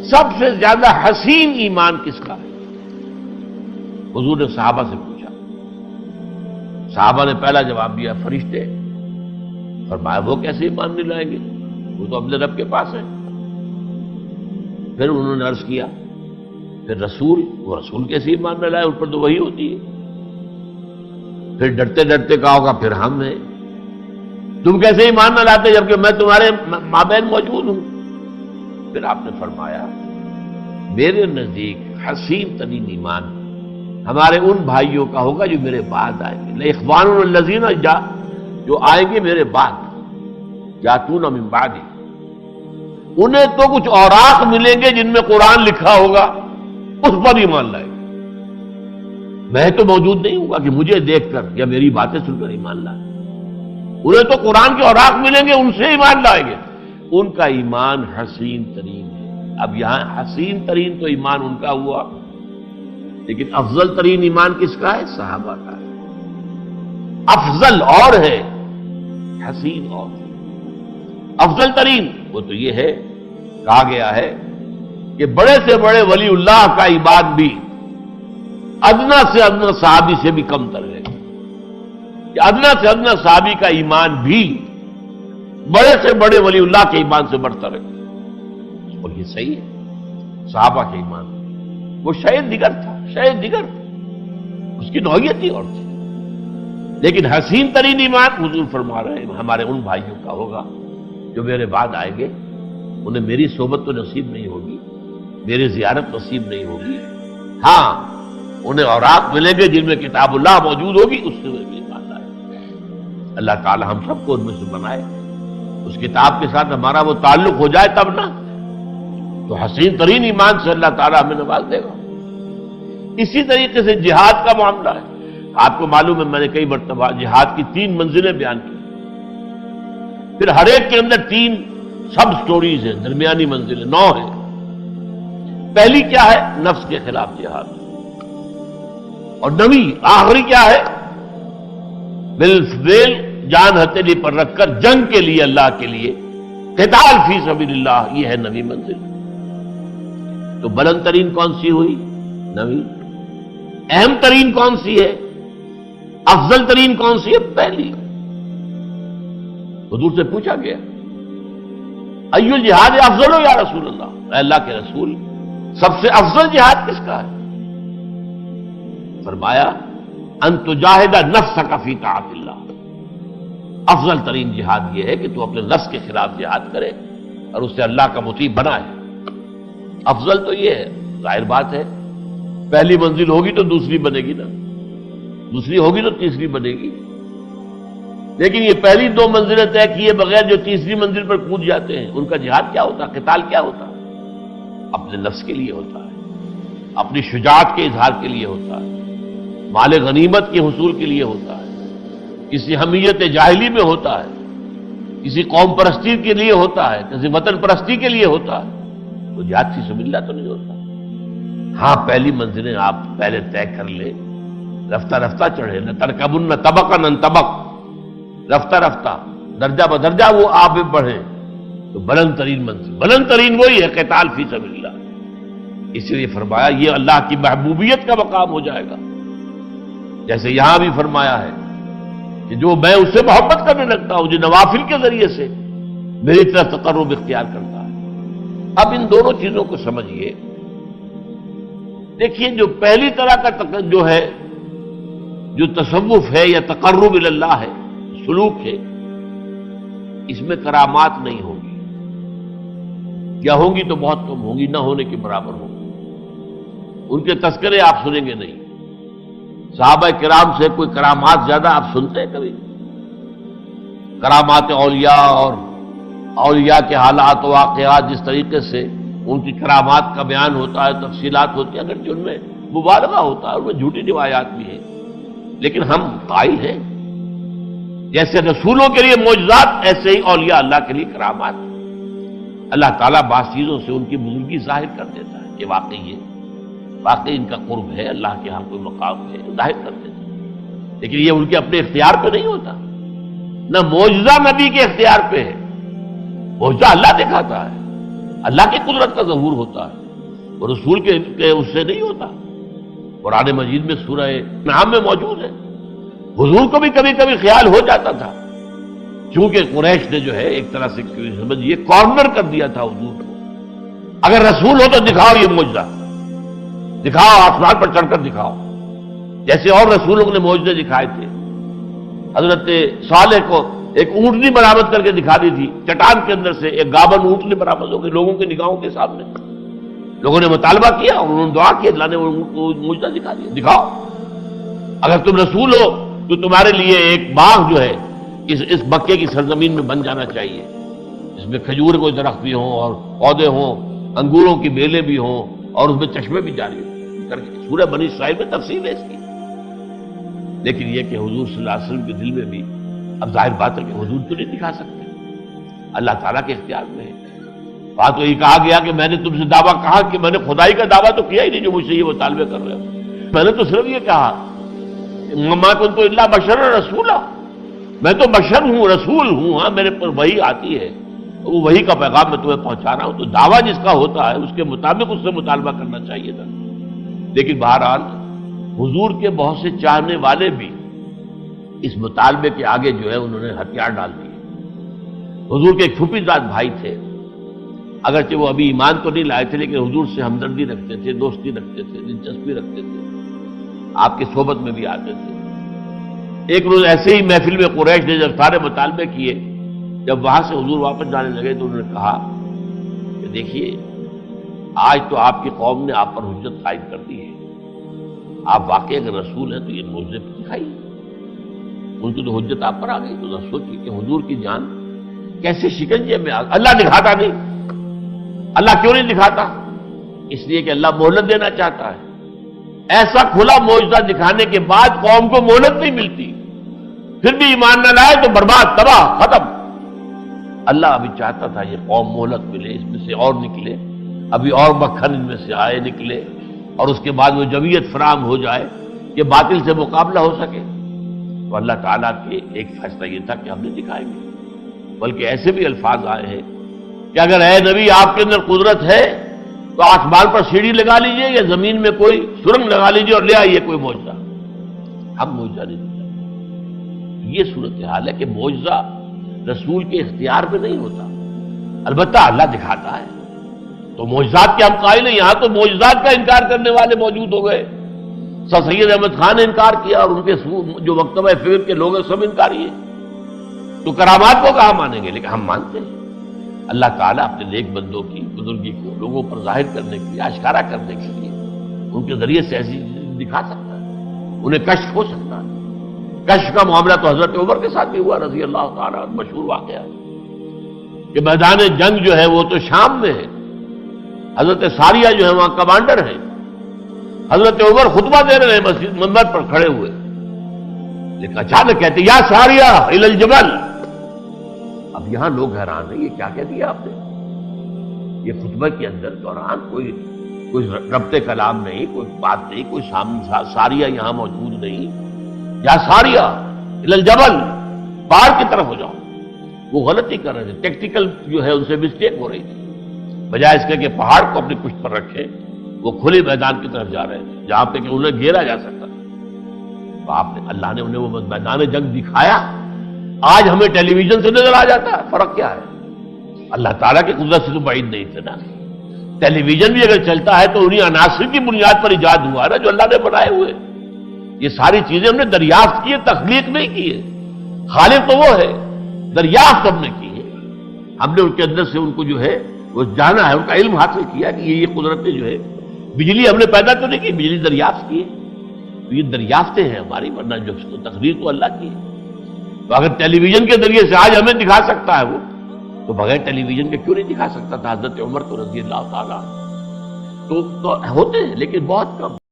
سب سے زیادہ حسین ایمان کس کا ہے؟ حضور نے صحابہ سے پوچھا، صحابہ نے پہلا جواب دیا فرشتے۔ فرمایا وہ کیسے ایمان نہیں لائیں گے، وہ تو اپنے رب کے پاس ہے۔ پھر انہوں نے عرض کیا پھر رسول، وہ رسول کیسے ایمان نہ لائے، ان پر تو وہی ہوتی ہے۔ پھر ڈرتے ڈرتے کہا ہوگا پھر ہم ہیں، تم کیسے ایمان نہ لاتے جبکہ میں تمہارے مابین موجود ہوں؟ پھر آپ نے فرمایا میرے نزدیک حسین ترین ایمان ہمارے ان بھائیوں کا ہوگا جو میرے بعد آئیں گے، لإخوان الذین جو آئیں گے میرے بعد، یاتون من بعدی، انہیں تو کچھ اوراق ملیں گے جن میں قرآن لکھا ہوگا، اس پر ایمان لائیں گے۔ میں تو موجود نہیں ہوں گا کہ مجھے دیکھ کر یا میری باتیں سن کر ایمان لائیں، انہیں تو قرآن کے اوراق ملیں گے، ان سے ایمان لائیں گے۔ ان کا ایمان حسین ترین ہے۔ اب یہاں حسین ترین تو ایمان ان کا ہوا، لیکن افضل ترین ایمان کس کا ہے؟ صحابہ کا ہے۔ افضل اور ہے، حسین اور ہے۔ افضل ترین وہ تو یہ ہے، کہا گیا ہے کہ بڑے سے بڑے ولی اللہ کا ایمان بھی ادنا سے ادنا صحابی سے بھی کم تر ہے، کہ ادنا سے ادنا صحابی کا ایمان بھی بڑے سے بڑے ولی اللہ کے ایمان سے بڑھتا ہے۔ اور یہ صحیح ہے، صحابہ کے ایمان وہ شاید دیگر تھا، شاید دیگر تھا، اس کی نوعیت ہی اور تھی، لیکن حسین ترین ایمان حضور فرما رہے ہیں ہمارے ان بھائیوں کا ہوگا جو میرے بعد آئیں گے، انہیں میری صحبت تو نصیب نہیں ہوگی، میری زیارت نصیب نہیں ہوگی، ہاں انہیں اوراق ملیں گے جن میں کتاب اللہ موجود ہوگی، اس سے وہ ایمان لائیں گے۔ اللہ تعالی ہم سب کو ان میں سے بنائے، اس کتاب کے ساتھ ہمارا وہ تعلق ہو جائے تب نا، تو حسین ترین ایمان سے اللہ تعالی ہمیں نواز دے گا۔ اسی طریقے سے جہاد کا معاملہ ہے۔ آپ کو معلوم ہے میں نے کئی مرتبہ جہاد کی 3 منزلیں بیان کی، پھر ہر ایک کے اندر 3 سب سٹوریز ہیں، درمیانی منزلیں 9 ہیں۔ پہلی کیا ہے؟ نفس کے خلاف جہاد، اور 9ویں آخری کیا ہے؟ بالفعل جان ہتھیلی پر رکھ کر جنگ کے لیے، اللہ کے لیے قتال فی سبیل اللہ، یہ ہے 9ویں منزل۔ تو بلند ترین کون سی ہوئی؟ 9ویں۔ اہم ترین کون سی ہے؟ افضل ترین کون سی ہے؟ پہلی۔ حضور سے پوچھا گیا ای الجہاد افضل ہو یا رسول اللہ، اے اللہ کے رسول سب سے افضل جہاد کس کا ہے؟ فرمایا ان تجاہد نفسک فی طاعت اللہ، افضل ترین جہاد یہ ہے کہ تو اپنے نفس کے خلاف جہاد کرے اور اسے اللہ کا مطیع بنائے۔ افضل تو یہ ہے، ظاہر بات ہے پہلی منزل ہوگی تو دوسری بنے گی نا، دوسری ہوگی تو تیسری بنے گی، لیکن یہ پہلی 2 منزلیں طے کیے بغیر جو تیسری منزل پر کود جاتے ہیں، ان کا جہاد کیا ہوتا ہے؟ قتال کیا ہوتا ہے؟ اپنے نفس کے لیے ہوتا ہے، اپنی شجاعت کے اظہار کے لیے ہوتا ہے، مال غنیمت کے حصول کے لیے ہوتا ہے، کسی حمیت جاہلی میں ہوتا ہے، کسی قوم پرستی کے لیے ہوتا ہے، کسی وطن پرستی کے لیے ہوتا ہے، تو جہاد فی سبیل اللہ تو نہیں ہوتا۔ ہاں پہلی منزلیں آپ پہلے طے کر لیں، رفتہ رفتہ چڑھے، نہ ترکبن طبقا عن طبق، رفتہ رفتہ درجہ بدرجہ وہ آپ بڑھیں تو بلند ترین منزل، بلند ترین وہی ہے قتال فی سبیل اللہ۔ اس لیے فرمایا یہ اللہ کی محبوبیت کا مقام ہو جائے گا، جیسے یہاں بھی فرمایا ہے کہ جو میں اس سے محبت کرنے لگتا ہوں، جو نوافل کے ذریعے سے میری طرف تقرب اختیار کرتا ہے۔ اب ان دونوں چیزوں کو سمجھیے۔ دیکھیے جو پہلی طرح کا جو ہے، جو تصوف ہے یا تقرب الی اللہ ہے، سلوک ہے، اس میں کرامات نہیں ہوگی، یا ہوں گی تو بہت کم ہوں گی، نہ ہونے کے برابر ہوں گی۔ ان کے تذکرے آپ سنیں گے نہیں۔ صحابہ کرام سے کوئی کرامات زیادہ آپ سنتے ہیں کبھی؟ کرامات اولیاء اور اولیاء کے حالات و واقعات جس طریقے سے ان کی کرامات کا بیان ہوتا ہے، تفصیلات ہوتی ہیں، اگرچہ ان میں مبالغہ ہوتا ہے، ان میں جھوٹی روایات بھی ہیں، لیکن ہم قائل ہیں جیسے رسولوں کے لیے معجزات، ایسے ہی اولیاء اللہ کے لیے کرامات۔ اللہ تعالیٰ بعض چیزوں سے ان کی بزرگی ظاہر کر دیتا ہے کہ واقعی ان کا قرب ہے، اللہ کے ہاں کوئی مقام ہے، ظاہر کر دیتا ہے، لیکن یہ ان کے اپنے اختیار پہ نہیں ہوتا، نہ معجزہ نبی کے اختیار پہ ہے، معجزہ اللہ دکھاتا ہے۔ اللہ کی قدرت کا ظہور ہوتا ہے، وہ رسول کے اس سے نہیں ہوتا۔ قرآن مجید میں سورہ انعام میں موجود ہے۔ حضور کو بھی کبھی کبھی خیال ہو جاتا تھا، چونکہ قریش نے جو ہے ایک طرح سے سمجھیے کارنر کر دیا تھا حضور کو، اگر رسول ہو تو دکھاؤ یہ معجزہ، دکھاؤ آسمان پر چڑھ کر دکھاؤ، جیسے اور رسولوں نے معجزے دکھائے تھے۔ حضرت صالح کو ایک اونٹنی برآمد کر کے دکھا دی تھی، چٹان کے اندر سے ایک گابن اونٹنی برآمد ہو گئی لوگوں کی نگاہوں کے سامنے، لوگوں نے مطالبہ کیا اور انہوں نے دعا کی، اللہ نے وہ معجزہ دکھا دیا، دکھاؤ اگر تم رسول ہو تو تمہارے لیے ایک باغ جو ہے اس مکے کی سرزمین میں بن جانا چاہیے، اس میں کھجور کے درخت بھی ہوں اور پودے ہوں، انگوروں کی بیلیں بھی ہوں اور اس میں چشمے بھی جاری ہوں، کر کے سورہ بنی اسرائیل میں تفصیل ہے اس کی۔ لیکن یہ کہ حضور صلی اللہ علیہ وسلم کے دل میں بھی اب ظاہر بات ہے کہ حضور تو نہیں دکھا سکتے، اللہ تعالیٰ کے اختیار میں ہے۔ وہاں تو یہ کہا گیا کہ میں نے تم سے دعویٰ کہا کہ میں نے خدائی کا دعویٰ تو کیا ہی نہیں جو مجھ سے یہ مطالبے کر رہے ہو، میں نے تو صرف یہ کہا ما کنت الا بشر رسولا، میں تو بشر ہوں، رسول ہوں، ہاں میرے پر وحی آتی ہے، وہ وحی کا پیغام میں تمہیں پہنچا رہا ہوں، تو دعویٰ جس کا ہوتا ہے اس کے مطابق اس سے مطالبہ کرنا چاہیے تھا۔ لیکن بہرحال حضور کے بہت سے چاہنے والے بھی اس مطالبے کے آگے جو ہے انہوں نے ہتھیار ڈال دیے۔ حضور کے ایک پھوپھی زاد بھائی تھے، اگرچہ وہ ابھی ایمان تو نہیں لائے تھے لیکن حضور سے ہمدردی رکھتے تھے، دوستی رکھتے تھے، دلچسپی رکھتے تھے، آپ کی صحبت میں بھی آتے تھے۔ ایک روز ایسے ہی محفل میں قریش نے جب سارے مطالبے کیے، جب وہاں سے حضور واپس جانے لگے تو انہوں نے کہا کہ دیکھیے آج تو آپ کی قوم نے آپ پر حجت قائم کر دی ہے، آپ واقعی اگر رسول ہیں تو یہ معجزے دکھائیے، ان کی تو حجت آپ پر آ گئی۔ تو ذرا سوچیے کہ حضور کی جان کیسے شکنجے میں اللہ دکھاتا نہیں، اللہ کیوں نہیں دکھاتا؟ اس لیے کہ اللہ مہلت دینا چاہتا ہے، ایسا کھلا معجزہ دکھانے کے بعد قوم کو مہلت نہیں ملتی، پھر بھی ایمان نہ لائے تو برباد، تباہ، ختم۔ اللہ ابھی چاہتا تھا یہ قوم مہلت ملے، اس میں سے اور نکلے، ابھی اور مکھن ان میں سے آئے نکلے، اور اس کے بعد وہ جمعیت فراہم ہو جائے کہ باطل سے مقابلہ ہو سکے۔ تو اللہ تعالیٰ کے ایک فیصلہ یہ تھا کہ ہم نے دکھائیں گے، بلکہ ایسے بھی الفاظ آئے ہیں کہ اگر اے نبی آپ کے اندر قدرت ہے تو آسمان پر سیڑھی لگا لیجئے یا زمین میں کوئی سرنگ لگا لیجئے اور لے آئیے کوئی معجزہ، ہم معجزہ نہیں دکھائیں۔ یہ صورتحال ہے کہ معجزہ رسول کے اختیار میں نہیں ہوتا، البتہ اللہ دکھاتا ہے، تو معجزات کے ہم قائل ہیں۔ یہاں تو معجزات کا انکار کرنے والے موجود ہو گئے، سر سید احمد خان نے انکار کیا اور ان کے جو مکتبہ فکر کے لوگ ہیں سب انکاری ہیں، تو کرامات کو کہاں مانیں گے؟ لیکن ہم مانتے ہیں۔ اللہ تعالیٰ اپنے نیک بندوں کی بزرگی کو لوگوں پر ظاہر کرنے کے لیے، آشکارا کرنے کے لیے ان کے ذریعے سے ایسی چیزیں دکھا سکتا ہے، انہیں کشف ہو سکتا ہے۔ کشف کا معاملہ تو حضرت عمر کے ساتھ بھی ہوا رضی اللہ تعالیٰ عنہ، مشہور واقعہ کہ میدان جنگ جو ہے وہ تو شام میں ہے، حضرت ساریہ جو ہے وہاں کمانڈر ہیں، حضرت عمر خطبہ دے رہے ہیں مسجد منبر پر کھڑے ہوئے، لیکن اچانک کہتے یا ساریہ الی الجبل۔ اب یہاں لوگ حیران ہیں، یہ کیا کہہ دیا آپ نے؟ یہ خطبہ کے اندر دوران کوئی ربط کلام نہیں، کوئی بات نہیں، کوئی ساریہ یہاں موجود نہیں، یا ساریہ الی الجبل، پہاڑ کی طرف ہو جاؤ۔ وہ غلطی کر رہے تھے، ٹیکٹیکل جو ہے ان سے مسٹیک ہو رہی تھی، بجائے اس کے کہ پہاڑ کو اپنی پشت پر رکھے وہ کھلے میدان کی طرف جا رہے تھے جہاں پہ کہ انہیں گھیرا جا سکتا تھا۔ تو اللہ نے انہیں وہ میدان جنگ دکھایا، آج ہمیں ٹیلی ویژن سے نظر آ جاتا ہے، فرق کیا ہے؟ اللہ تعالیٰ کی قدرت سے تو بعید نہیں تھے نا۔ ٹیلی ویژن بھی اگر چلتا ہے تو انہی عناصر کی بنیاد پر ایجاد ہوا ہے نا جو اللہ نے بنائے ہوئے۔ یہ ساری چیزیں ہم نے دریافت کی ہے، تخلیق نہیں کی ہے، خالق تو وہ ہے، دریافت ہم نے کی ہے، ہم نے ان کے اندر سے ان کو جو ہے وہ جانا ہے، ان کا علم حاصل کیا کہ یہ قدرتیں جو ہے، بجلی ہم نے پیدا تو نہیں کی، بجلی دریافت کی ہے، تو یہ دریافتیں ہیں ہماری، ورنہ جو تقدیر تو اللہ کی ہے۔ تو اگر ٹیلی ویژن کے ذریعے سے آج ہمیں دکھا سکتا ہے وہ، تو بغیر ٹیلی ویژن کے کیوں نہیں دکھا سکتا تھا حضرت عمر کو رضی اللہ تعالیٰ؟ تو ہوتے ہیں لیکن بہت کم۔